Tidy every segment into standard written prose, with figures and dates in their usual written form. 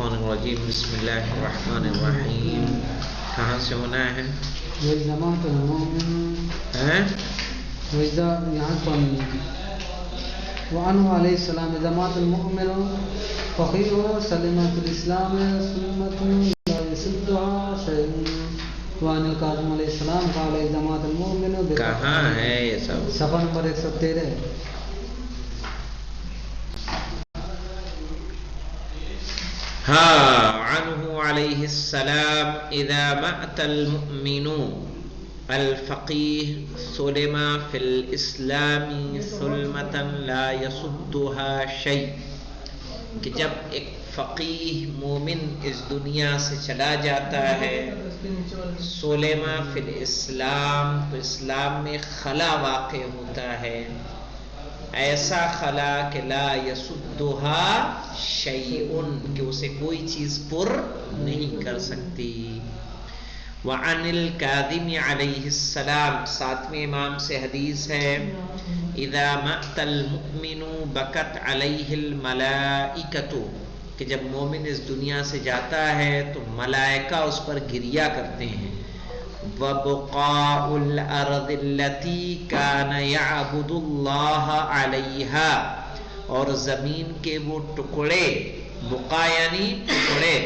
الشیطان الرجیم بسم اللہ الرحمن الرحیم. کہاں سے ہونا ہے؟ وعنہ علیہ السلام اذا مات المؤمن فقیہ سلمت الاسلام سلمت لا يسدها شيء. وعن القاسم علیہ السلام قال اذا مات المؤمن. کہاں ہے یہ سب؟ صفحہ نمبر 113. عنہ علیہ السلام اذا مات المؤمن الفقیہ سلم فی الاسلام سلمتا لا يصدها شیء، کہ جب ایک فقیہ مومن اس دنیا سے چلا جاتا ہے سلم فی الاسلام، تو اسلام میں خلا واقع ہوتا ہے، ایسا خلا کہ لا یسدها شیء، کہ اسے کوئی چیز پر نہیں کر سکتی. وعن الکاظم علیہ السلام، ساتویں امام سے حدیث ہے، اذا مات المؤمن بکت علیہ الملائکۃ، کہ جب مومن اس دنیا سے جاتا ہے تو ملائکہ اس پر گریہ کرتے ہیں. وبقاء الارض التي كان يعبد الله عليها، اور زمین کے وہ ٹکڑے، بقا یعنی ٹکڑے،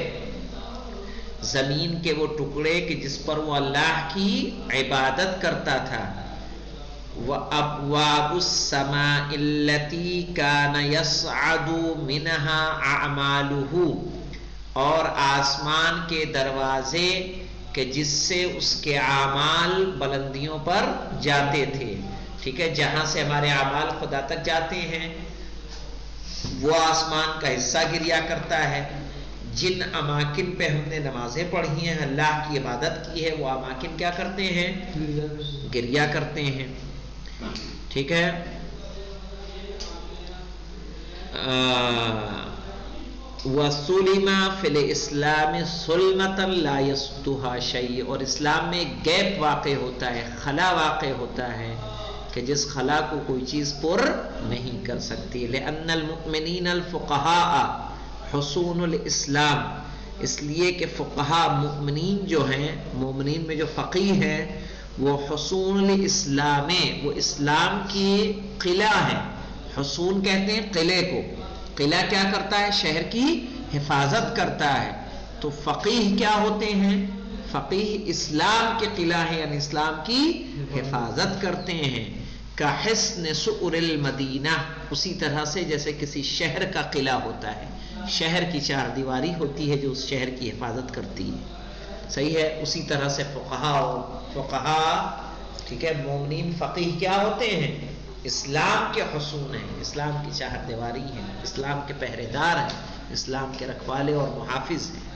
زمین کے وہ ٹکڑے کہ جس پر وہ اللہ کی عبادت کرتا تھا. وابواب السماء التي كان يصعد منها اعماله، اور آسمان کے دروازے کہ جس سے اس کے اعمال بلندیوں پر جاتے تھے. ٹھیک ہے، جہاں سے ہمارے اعمال خدا تک جاتے ہیں وہ آسمان کا حصہ گریہ کرتا ہے. جن اماکن پہ ہم نے نمازیں پڑھی ہیں، اللہ کی عبادت کی ہے، وہ اماکن کیا کرتے ہیں؟ گریہ کرتے ہیں. ٹھیک ہے. وَسُلِمَ فِي الْإِسْلَامِ سُلْمَةً لَا يَسُدُّهَا شَيْءٌ، اور اسلام میں گیپ واقع ہوتا ہے، خلا واقع ہوتا ہے کہ جس خلا کو کوئی چیز پر نہیں کر سکتی. لِأَنَّ الْمُؤْمِنِينَ الْفُقَهَاءَ حُصُونُ الْإِسْلَامِ، اس لیے کہ فقہاء مومنین جو ہیں، مومنین میں جو فقیہ ہیں وہ حصون الاسلام، وہ اسلام کی قلعہ ہیں. حصون کہتے ہیں قلعے کو. قلعہ کیا کرتا ہے؟ شہر کی حفاظت کرتا ہے. تو فقیہ کیا ہوتے ہیں؟ فقیہ اسلام کے قلعہ ہیں، یعنی اسلام کی حفاظت کرتے ہیں. کا حصن سؤر المدینہ، اسی طرح سے جیسے کسی شہر کا قلعہ ہوتا ہے، شہر کی چار دیواری ہوتی ہے جو اس شہر کی حفاظت کرتی ہے. صحیح ہے. اسی طرح سے فقہا ٹھیک ہے، مومنین فقیہ کیا ہوتے ہیں؟ اسلام کے حصون ہیں، اسلام کی چار دیواری ہیں، اسلام کے پہرے دار ہیں، اسلام کے رکھوالے اور محافظ ہیں.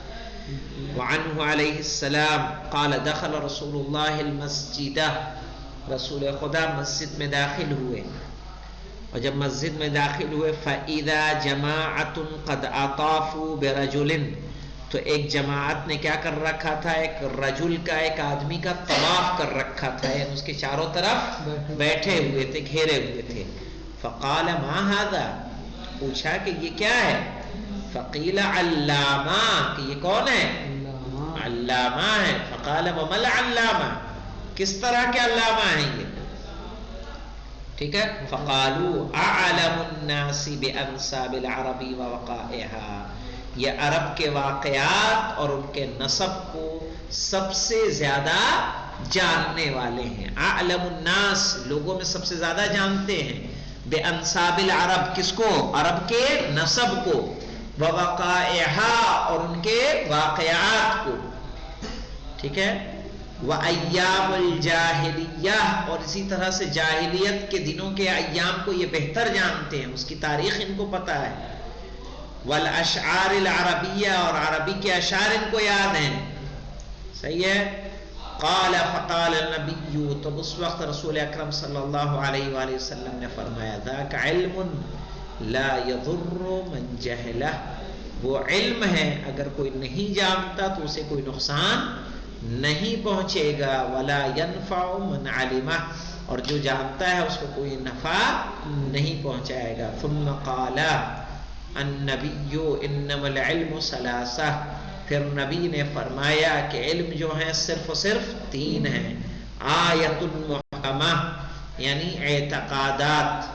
وعنہ علیہ السلام قال دخل رسول اللہ المسجد، رسول خدا مسجد میں داخل ہوئے، اور جب مسجد میں داخل ہوئے فَإِذَا جَمَاعَةٌ قَدْ أَطَافُوا بِرَجُلٍ، تو ایک جماعت نے کیا کر رکھا تھا؟ ایک رجل کا، ایک آدمی کا طواف کر رکھا تھا، یعنی اس کے چاروں طرف بیٹھے ہوئے تھے، گھیرے ہوئے تھے. فقال ما هذا، پوچھا کہ یہ کیا ہے؟ فقیل علامہ، کہ یہ کون ہے؟ علامہ ہے. فقال وما العلامہ، کس طرح کے علامہ ہیں یہ؟ ٹھیک ہے. فقالوا اعلم الناس بانساب العرب ووقائعها، یہ عرب کے واقعات اور ان کے نسب کو سب سے زیادہ جاننے والے ہیں. اعلم الناس، لوگوں میں سب سے زیادہ جانتے ہیں. بانساب العرب، کس کو؟ عرب کے نسب کو. ووقائعها، اور ان کے واقعات کو. ٹھیک ہے. وایام الجاہلیہ، اور اسی طرح سے جاہلیت کے دنوں کے ایام کو یہ بہتر جانتے ہیں، اس کی تاریخ ان کو پتہ ہے. والاشعار العربیہ، اور عربی کے اشعار ان کو یاد ہیں. صحیح ہے. قال فقال النبی، تو اس وقت رسول اکرم صلی اللہ علیہ وآلہ وسلم نے فرمایا ذاک علم لا يضر من جہلہ، وہ علم ہے اگر کوئی نہیں جانتا تو اسے کوئی نقصان نہیں پہنچے گا. ولا ينفع من علمہ، اور جو جانتا ہے اس کو کوئی نفع نہیں پہنچائے گا. ثم قال، النبی انما العلم ثلاثہ، پھر نبی نے فرمایا کہ علم جو ہے صرف و صرف 3 ہیں، آیت محکمہ یعنی اعتقادات،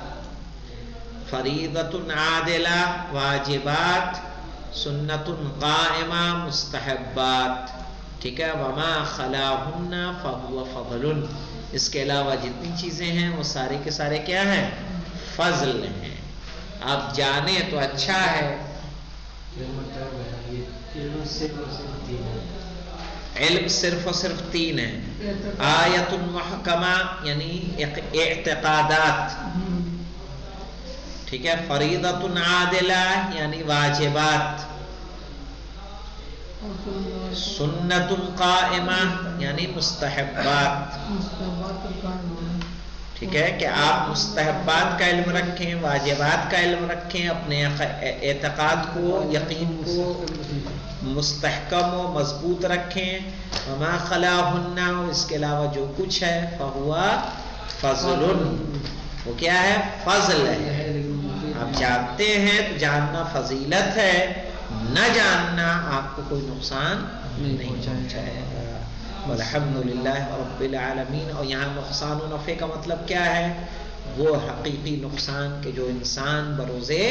فریضۃ عادلہ واجبات، سنت قائمہ مستحبات، ٹھیک ہے، وما خلاہن فہو فضل، اس کے علاوہ جتنی چیزیں ہیں وہ سارے کے سارے کیا ہیں؟ فضل ہیں۔ آپ جانیں تو اچھا ہے۔ علم صرف و صرف 3 ہے، آیت محکمہ یعنی اعتقادات، ٹھیک ہے، فریضۃ عادلہ یعنی واجبات، سنت قائمہ یعنی مستحبات، ٹھیک ہے، کہ آپ مستحبات کا علم رکھیں، واجبات کا علم رکھیں، اپنے اعتقاد کو، یقین کو مستحکم و مضبوط رکھیں، وما خلاہن، اس کے علاوہ جو کچھ ہے، فہوا فضل، وہ کیا ہے؟ فضل ہے۔ آپ جانتے ہیں تو جاننا فضیلت ہے، نہ جاننا آپ کو کوئی نقصان نہیں پہنچائے گا۔ والحمدللہ رب العالمین۔ اور یہاں نقصان و نفع کا مطلب کیا ہے؟ وہ حقیقی نقصان کے جو انسان بروزے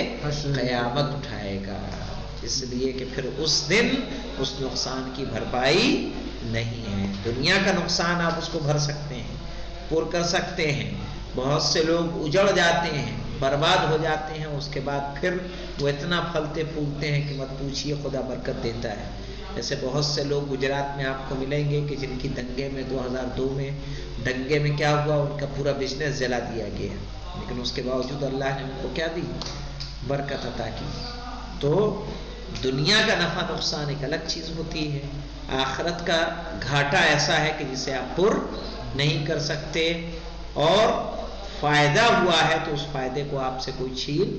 قیامت اٹھائے گا، اس لیے کہ پھر اس دن اس نقصان کی بھرپائی نہیں ہے۔ دنیا کا نقصان آپ اس کو بھر سکتے ہیں، پر کر سکتے ہیں۔ بہت سے لوگ اجڑ جاتے ہیں، برباد ہو جاتے ہیں، اس کے بعد پھر وہ اتنا پھلتے پھولتے ہیں کہ مت پوچھیے، خدا برکت دیتا ہے۔ ایسے بہت سے لوگ گجرات میں آپ کو ملیں گے کہ جن کی دنگے میں 2002 میں دنگے میں کیا ہوا، ان کا پورا بزنس جلا دیا گیا، لیکن اس کے باوجود اللہ نے ان کو کیا دی؟ برکت عطا کی۔ تو دنیا کا نفع نقصان ایک الگ چیز ہوتی ہے، آخرت کا گھاٹا ایسا ہے کہ جسے آپ پر نہیں کر سکتے، اور فائدہ ہوا ہے تو اس فائدے کو آپ سے کوئی چھین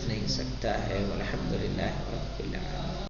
نہیں سکتا ہے۔ والحمدللہ رب العالمین۔